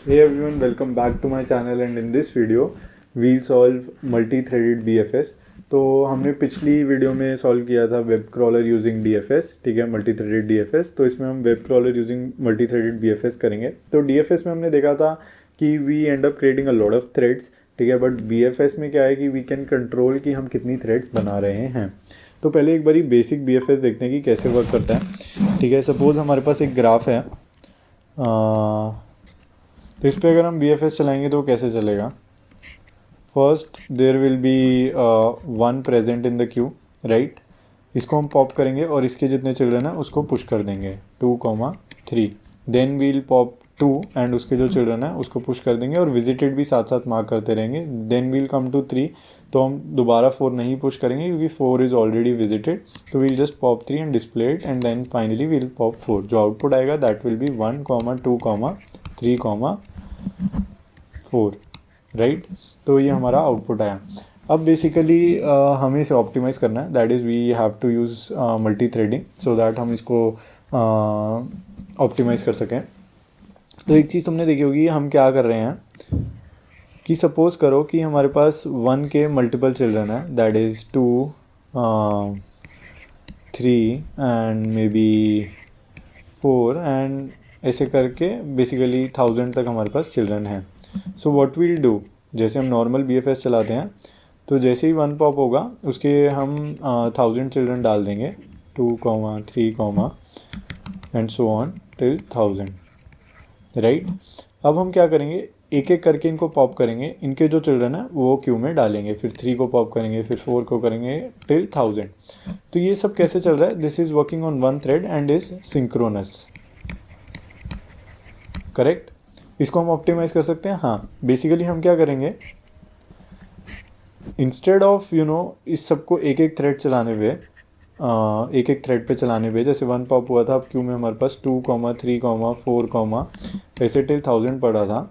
Hey everyone, welcome back to my channel and in this video we'll solve multi-threaded BFS। तो हमने पिछली video में solve किया था वेब क्रॉलर यूजिंग DFS, ठीक है, मल्टी थ्रेडेड DFS। तो इसमें हम web crawler using multi threaded BFS करेंगे। तो DFS में हमने देखा था कि we end up creating a lot of threads, ठीक है, बट BFS में क्या है कि वी कैन कंट्रोल कि हम कितनी थ्रेड्स बना रहे हैं। तो पहले एक बारी बेसिक BFS देखते हैं कि कैसे वर्क करता है, ठीक है। सपोज़ हमारे पास एक ग्राफ है, तो इस पर अगर हम BFS चलाएंगे तो कैसे चलेगा। First there will be one present in the queue, right. इसको हम पॉप करेंगे और इसके जितने चिल्ड्रन हैं उसको पुश कर देंगे 2,3। देन वील पॉप 2 एंड उसके जो चिल्ड्रन हैं उसको पुश कर देंगे और विजिटेड भी साथ साथ मार्क करते रहेंगे। देन वील कम टू 3, तो हम दोबारा 4 नहीं पुश करेंगे क्योंकि 4 इज़ ऑलरेडी विजिटेड। तो we'll just pop 3 and display it and then finally we'll pop 4। जो आउटपुट आएगा दैट विल बी 1, 2, 3, 4, राइट। तो ये हमारा आउटपुट आया। अब बेसिकली हमें इसे ऑप्टिमाइज़ करना है, that is we have to use multi threading so that हम इसको ऑप्टिमाइज़ कर सकें। तो एक चीज़ तुमने देखी होगी, हम क्या कर रहे हैं कि सपोज़ करो कि हमारे पास 1 के मल्टीपल चिल्ड्रन है, that is 2, 3 and may be 4 and ऐसे करके बेसिकली 1000 तक हमारे पास चिल्ड्रन हैं। सो व्हाट वील डू, जैसे हम नॉर्मल BFS चलाते हैं तो जैसे ही 1 पॉप होगा उसके हम 1000 चिल्ड्रन डाल देंगे, 2, 3 and so on till 1000, right. अब हम क्या करेंगे, एक एक करके इनको पॉप करेंगे, इनके जो चिल्ड्रन हैं वो क्यू में डालेंगे, फिर 3 को पॉप करेंगे, फिर 4 को करेंगे टिल 1000। तो ये सब कैसे चल रहा है, this is working on one thread and is synchronous, correct. इसको हम ऑप्टिमाइज कर सकते हैं। हाँ, बेसिकली हम क्या करेंगे, इंस्टेड ऑफ इस सबको एक एक थ्रेड चलाने पे, एक एक थ्रेड पे चलाने पे, जैसे 1 पॉप हुआ था, अब क्यू में हमारे पास 2, 3, 4 ऐसे टिल 1000 पड़ा था।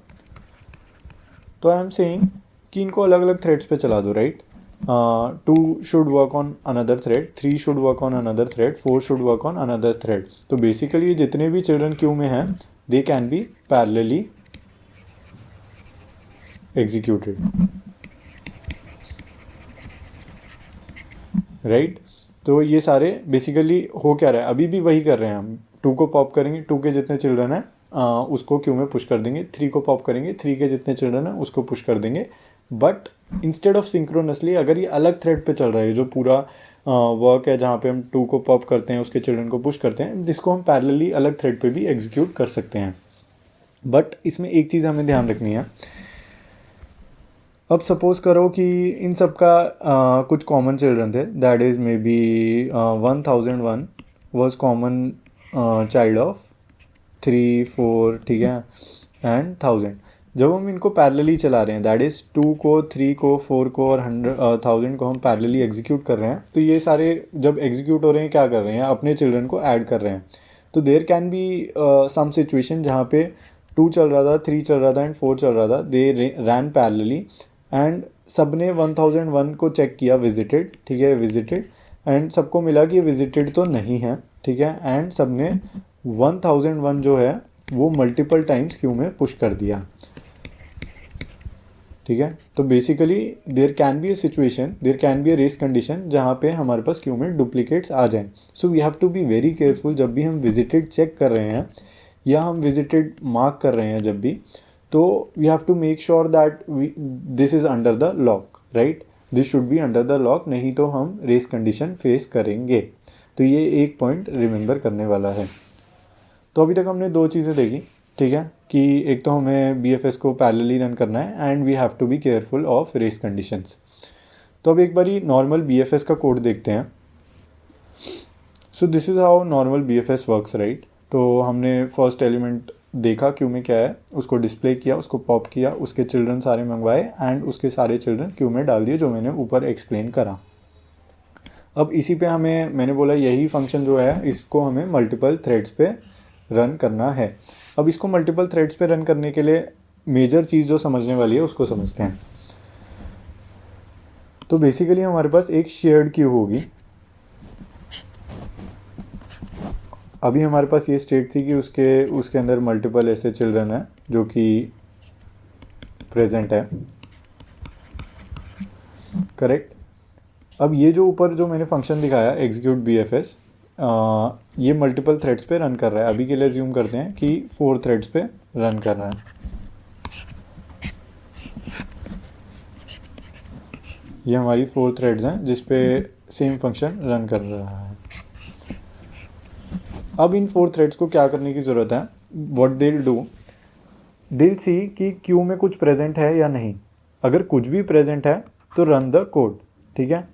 तो आई एम सेइंग कि इनको अलग अलग थ्रेड्स पे चला दो, right. 2 should work on another thread, 3 should work on another thread, 4 should work on another thread. तो बेसिकली जितने भी चिल्ड्रन क्यू में हैं they can be parallelly executed, right. तो ये सारे बेसिकली हो क्या रहा है, अभी भी वही कर रहे हैं हम। 2 को पॉप करेंगे, 2 के जितने चिल्ड्रन हैं उसको क्यू में पुश कर देंगे, 3 को पॉप करेंगे, 3 के जितने चिल्ड्रन हैं उसको पुश कर देंगे। बट इंस्टेड ऑफ सिंक्रोनसली, अगर ये अलग थ्रेड पे चल रहा है, जो पूरा वर्क है जहाँ पे हम 2 को पॉप करते हैं उसके चिल्ड्रन को पुश करते हैं, जिसको हम पैरेलली अलग थ्रेड पे भी एग्जीक्यूट कर सकते हैं। बट इसमें एक चीज़ हमें ध्यान रखनी है। अब सपोज़ करो कि इन सब का कुछ कॉमन चिल्ड्रन थे, that is may be 1001 was common child of 3, 4, ठीक है, एंड 1000। जब हम इनको पैरेलली चला रहे हैं, दैट इज़ 2 को, 3 को, 4 को और 1000 को हम पैरेलली एग्जीक्यूट कर रहे हैं, तो ये सारे जब एग्जीक्यूट हो रहे हैं क्या कर रहे हैं, अपने चिल्ड्रन को ऐड कर रहे हैं। तो there can be some situation जहाँ पे 2 चल रहा था, 3 चल रहा था एंड 4 चल रहा था, दे रैन पैरेलली एंड सब ने 1001 को चेक किया विजिटेड, ठीक है, विजिटेड, एंड सबको मिला कि ये विजिटेड तो नहीं है, ठीक है, एंड सब ने 1001 जो है वो मल्टीपल टाइम्स क्यू में पुश कर दिया, ठीक है। तो basically there can be a situation, there can be a race condition जहाँ पे हमारे पास क्यू में डुप्लीकेट्स आ जाएं। So we have to be very careful जब भी हम विजिटेड चेक कर रहे हैं या हम विजिटेड मार्क कर रहे हैं जब भी, तो we have to make sure that this is under the lock, right, this should be under the lock, नहीं तो हम रेस कंडीशन फेस करेंगे। तो ये एक पॉइंट रिमेंबर करने वाला है। तो अभी तक हमने 2 चीज़ें देखी, ठीक है, कि एक तो हमें BFS को पैरेलली रन करना है and we have to be careful of race conditions. तो अब एक बारी नॉर्मल BFS का कोड देखते हैं। सो this is how normal BFS works, right. तो हमने फर्स्ट एलिमेंट देखा क्यू में क्या है, उसको डिस्प्ले किया, उसको पॉप किया, उसके चिल्ड्रन सारे मंगवाए एंड उसके सारे चिल्ड्रन क्यू में डाल दिए, जो मैंने ऊपर एक्सप्लेन करा। अब इसी पे हमें, मैंने बोला यही फंक्शन जो है इसको हमें मल्टीपल थ्रेड्स पे रन करना है। अब इसको मल्टीपल थ्रेड्स पे रन करने के लिए मेजर चीज़ जो समझने वाली है उसको समझते हैं। तो बेसिकली हमारे पास एक शेयर्ड क्यू होगी। अभी हमारे पास ये स्टेट थी कि उसके अंदर मल्टीपल ऐसे चिल्ड्रन हैं जो कि प्रेजेंट है, करेक्ट। अब ये जो ऊपर जो मैंने फंक्शन दिखाया एग्जीक्यूट BFS, ये मल्टीपल थ्रेड्स पे रन कर रहा है। अभी के लिए अज्यूम करते हैं कि 4 थ्रेड्स पे रन कर रहा है। ये हमारी 4 थ्रेड्स हैं जिस पे सेम फंक्शन रन कर रहा है। अब इन 4 थ्रेड्स को क्या करने की ज़रूरत है, what they will do, they will see कि क्यू में कुछ प्रेजेंट है या नहीं। अगर कुछ भी प्रेजेंट है तो रन द कोड, ठीक है।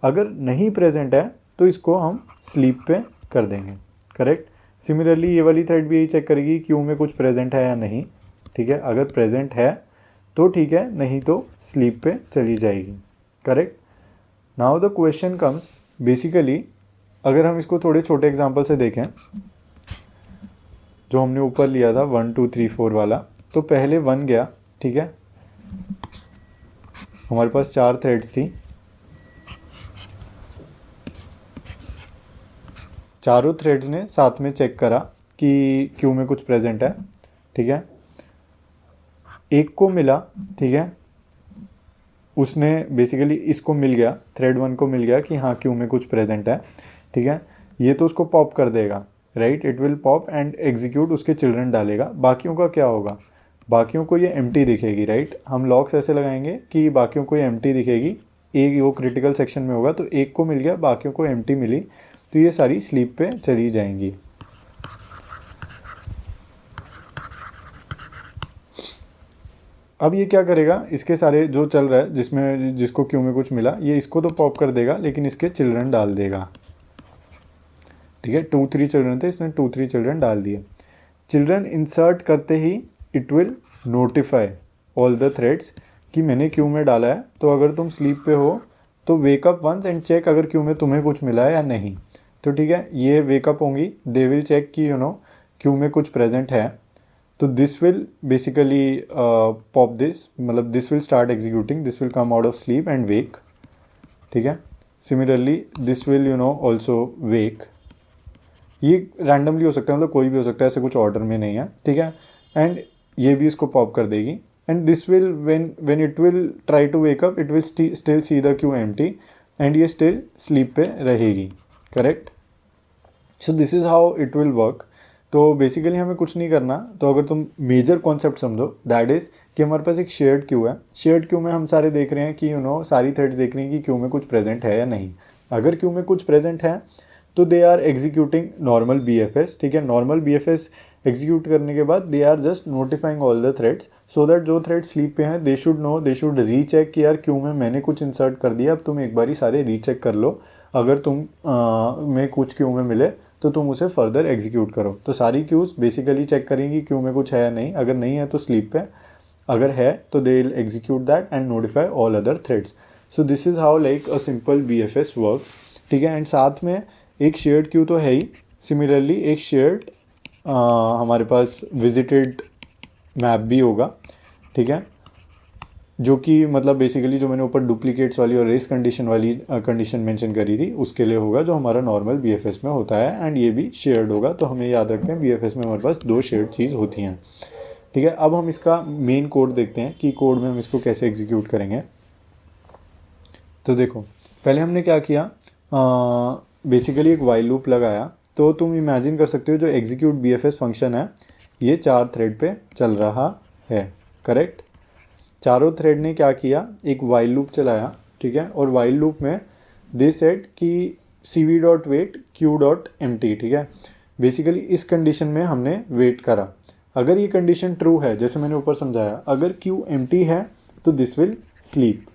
अगर नहीं प्रेजेंट है तो इसको हम स्लीप पे कर देंगे, करेक्ट। सिमिलरली ये वाली थ्रेड भी यही चेक करेगी क्यू में कुछ प्रेजेंट है या नहीं, ठीक है। अगर प्रेजेंट है तो ठीक है, नहीं तो स्लीप पे चली जाएगी, correct. Now the question comes, basically अगर हम इसको थोड़े छोटे एग्जांपल से देखें, जो हमने ऊपर लिया था 1 2 3 4 वाला, तो पहले 1 गया, ठीक है। हमारे पास 4 थ्रेड्स थी, चारों थ्रेड्स ने साथ में चेक करा कि क्यू में कुछ प्रेजेंट है, ठीक है। एक को मिला, ठीक है, उसने बेसिकली इसको मिल गया, थ्रेड 1 को मिल गया कि हाँ क्यू में कुछ प्रेजेंट है, ठीक है। ये तो उसको पॉप कर देगा, right, it will pop and execute, उसके चिल्ड्रन डालेगा। बाकियों का क्या होगा, बाकियों को ये एम्प्टी दिखेगी, राइट। हम लॉक्स ऐसे लगाएंगे कि बाकियों को ये एम्प्टी दिखेगी। एक वो क्रिटिकल सेक्शन में होगा तो एक को मिल गया, बाकियों को एम्प्टी मिली, तो ये सारी स्लीप पे चली जाएंगी। अब ये क्या करेगा, इसके सारे जो चल रहा है जिसमें जिसको क्यू में कुछ मिला, ये इसको तो पॉप कर देगा लेकिन इसके चिल्ड्रन डाल देगा, ठीक है। 2 3 चिल्ड्रन थे, इसने 2 3 चिल्ड्रन डाल दिए। चिल्ड्रन इंसर्ट करते ही it will notify all the threads कि मैंने क्यू में डाला है। तो अगर तुम स्लीप पे हो तो वेकअप वंस एंड चेक अगर क्यू में तुम्हें कुछ मिला है या नहीं। तो ठीक है, ये वेकअप होंगी, दे विल चेक कि क्यू में कुछ प्रेजेंट है। तो this will basically pop this, मतलब this will start executing, this will come out of sleep and wake, ठीक है। Similarly this will also wake. ये रैंडमली हो सकता है, मतलब कोई भी हो सकता है, ऐसे कुछ ऑर्डर में नहीं है, ठीक है। एंड ये भी इसको पॉप कर देगी and this will when it will try to wake up it will still see the queue empty and ये स्टिल स्लीप पे रहेगी, correct. So this is how it will work. तो बेसिकली हमें कुछ नहीं करना। तो अगर तुम मेजर कॉन्सेप्ट समझो, दैट इज़ कि हमारे पास एक शेयर्ड क्यू है। शेयर्ड क्यू में हम सारे देख रहे हैं कि सारी थ्रेड्स देख रही हैं कि क्यू में कुछ प्रेजेंट है या नहीं। अगर क्यू में कुछ प्रेजेंट है तो they are executing normal BFS, ठीक है। नॉर्मल BFS एग्जीक्यूट करने के बाद they are just notifying all the threads so that जो थ्रेड स्लीप पे हैं they should no, they should recheck कि यार क्यू में मैंने कुछ इंसर्ट कर दिया, अब तुम एक बारी सारे रीचेक कर लो। अगर तुम में कुछ क्यू में मिले तो तुम उसे फर्दर एग्जीक्यूट करो। तो सारी क्यूज बेसिकली चेक करेंगी क्यू में कुछ है या नहीं। अगर नहीं है तो स्लीप पे, अगर है तो they will execute that and notify all other threads. So this is how like a simple BFS works, ठीक है। एंड साथ में एक शेयर्ड क्यू तो है ही, सिमिलरली एक शेयर्ड हमारे पास विजिटेड मैप भी होगा, ठीक है। जो कि मतलब बेसिकली जो मैंने ऊपर डुप्लीकेट्स वाली और रेस कंडीशन वाली कंडीशन मेंशन करी थी उसके लिए होगा, जो हमारा नॉर्मल BFS में होता है। एंड ये भी शेयर्ड होगा। तो हमें याद रखते हैं BFS में हमारे पास 2 शेयर्ड चीज़ होती हैं, ठीक है। अब हम इसका मेन कोड देखते हैं कि कोड में हम इसको कैसे एग्जीक्यूट करेंगे। तो देखो, पहले हमने क्या किया, बेसिकली एक वाइल लूप लगाया। तो तुम इमेजिन कर सकते हो जो एग्जीक्यूट BFS फंक्शन है ये 4 थ्रेड पे चल रहा है, करेक्ट। चारों थ्रेड ने क्या किया, एक वाइल लूप चलाया, ठीक है। और वाइल लूप में दे सेट कि cv.wait q.empty, ठीक है। बेसिकली इस कंडीशन में हमने वेट करा। अगर ये कंडीशन ट्रू है, जैसे मैंने ऊपर समझाया, अगर q empty है तो दिस विल स्लीप।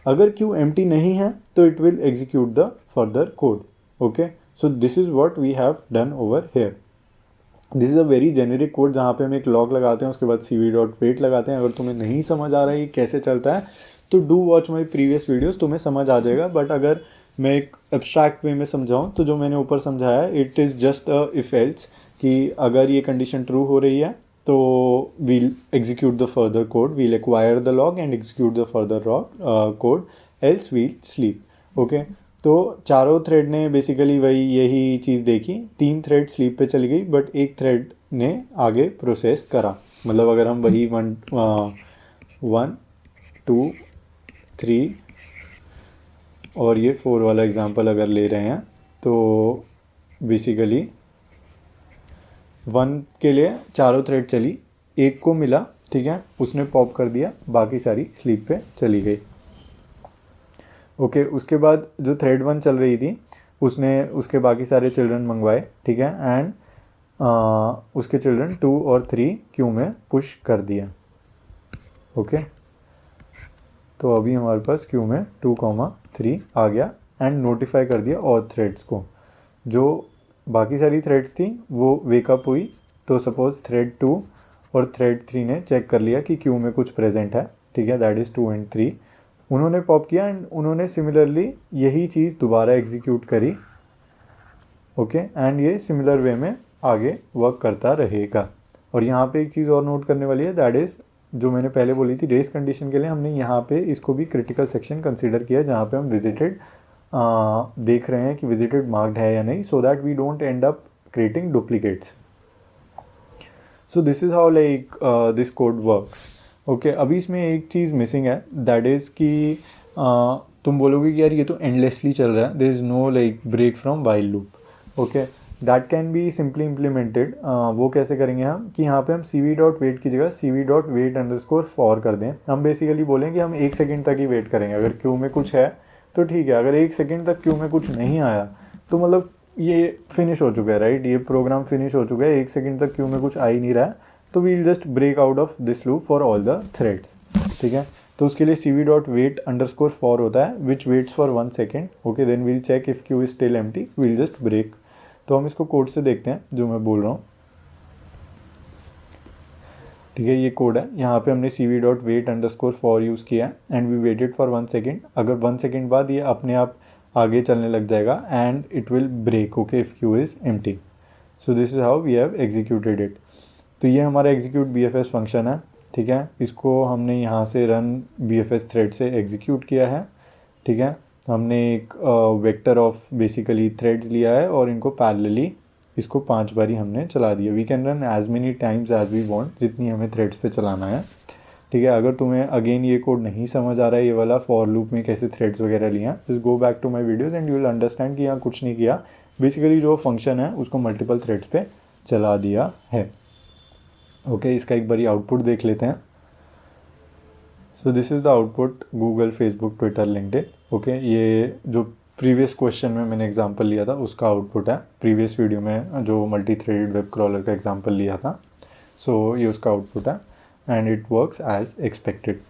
अगर q empty नहीं है तो it will execute the further code, okay. So this is what we have done over here. This is a very generic code जहाँ पे हम एक लॉग लगाते हैं, उसके बाद cv.wait लगाते हैं। अगर तुम्हें नहीं समझ आ रहा है ये कैसे चलता है तो do watch my previous videos, तुम्हें समझ आ जाएगा। बट अगर मैं एक एब्स्ट्रैक्ट वे में समझाऊँ तो जो मैंने ऊपर समझाया it is just a if else, कि अगर ये कंडीशन ट्रू हो रही है तो we'll execute the further code, we'll acquire the lock and execute the further code, else we'll sleep, okay. तो चारों थ्रेड ने बेसिकली वही यही चीज़ देखी। 3 थ्रेड स्लीप पे चली गई बट एक थ्रेड ने आगे प्रोसेस करा। मतलब अगर हम वही 1 2 3 और ये 4 वाला एग्जांपल अगर ले रहे हैं तो बेसिकली 1 के लिए चारों थ्रेड चली, एक को मिला, ठीक है, उसने पॉप कर दिया, बाकी सारी स्लीप पे चली गई। ओके, उसके बाद जो थ्रेड 1 चल रही थी उसने उसके बाकी सारे चिल्ड्रन मंगवाए, ठीक है, एंड उसके चिल्ड्रन 2 और 3 क्यू में पुश कर दिया। ओके, तो अभी हमारे पास क्यू में 2,3 आ गया एंड नोटिफाई कर दिया और थ्रेड्स को। जो बाकी सारी थ्रेड्स थी वो वेकअप हुई, तो सपोज थ्रेड 2 और थ्रेड 3 ने चेक कर लिया कि क्यू में कुछ प्रेजेंट है, ठीक है, दैट इज़ 2 एंड 3। उन्होंने पॉप किया एंड उन्होंने सिमिलरली यही चीज़ दोबारा एग्जीक्यूट करी। ओके, एंड ये सिमिलर वे में आगे वर्क करता रहेगा। और यहाँ पे एक चीज़ और नोट करने वाली है, दैट इज़ जो मैंने पहले बोली थी, रेस कंडीशन के लिए हमने यहाँ पे इसको भी क्रिटिकल सेक्शन कंसीडर किया, जहाँ पे हम विजिटेड देख रहे हैं कि विजिटेड मार्क्ड है या नहीं, so that we don't end up creating duplicates. So this is how like this code works. Okay, अभी इसमें एक चीज़ मिसिंग है, दैट इज़ कि तुम बोलोगे कि यार ये तो एंडलेसली चल रहा है, there is no like break from while loop. Okay, that can be simply implemented. वो कैसे करेंगे हम कि यहाँ पे हम cv.wait की जगह cv.wait_for कर दें। हम बेसिकली बोलें कि हम 1 सेकेंड तक ही वेट करेंगे, अगर क्यू में कुछ है तो ठीक है, अगर 1 सेकेंड तक क्यू में कुछ नहीं आया तो मतलब ये फिनिश हो चुका है, राइट, ये प्रोग्राम फिनिश हो चुका है, 1 सेकेंड तक क्यू में कुछ आ ही नहीं रहा है, तो we'll just break out of this loop for all the threads, ठीक है। तो उसके लिए cv.wait_for होता है which waits for 1 second. Okay, then we'll check if queue is still empty, we'll just break. तो हम इसको कोड से देखते हैं जो मैं बोल रहा हूँ, ठीक है, ये कोड है। यहाँ पे हमने cv.wait_for यूज़ किया है and we waited for 1 second. अगर 1 सेकेंड बाद ये अपने आप आगे चलने लग जाएगा and it will break, okay, if queue is empty. So this is how we have executed it. तो ये हमारा एग्जीक्यूट bfs फंक्शन है, ठीक है, इसको हमने यहाँ से रन bfs थ्रेड से एग्जीक्यूट किया है, ठीक है। हमने एक वेक्टर ऑफ बेसिकली थ्रेड्स लिया है और इनको पैरेलली इसको 5 बारी हमने चला दिया। We can run as many times as we want, जितनी हमें थ्रेड्स पे चलाना है, ठीक है। अगर तुम्हें अगेन ये कोड नहीं समझ आ रहा है, ये वाला फॉर लूप में कैसे थ्रेड्स वगैरह लिया, just go back to my videos and you will understand कि यहाँ कुछ नहीं किया, बेसिकली जो फंक्शन है उसको मल्टीपल थ्रेड्स पे चला दिया है। ओके, इसका एक बारी आउटपुट देख लेते हैं। सो this is the output Google, Facebook, Twitter, LinkedIn. Okay, ये जो प्रीवियस क्वेश्चन में मैंने एग्जांपल लिया था उसका आउटपुट है, प्रीवियस वीडियो में जो मल्टी थ्रेडेड वेब क्रॉलर का एग्जांपल लिया था, सो ये उसका आउटपुट है and it works as expected.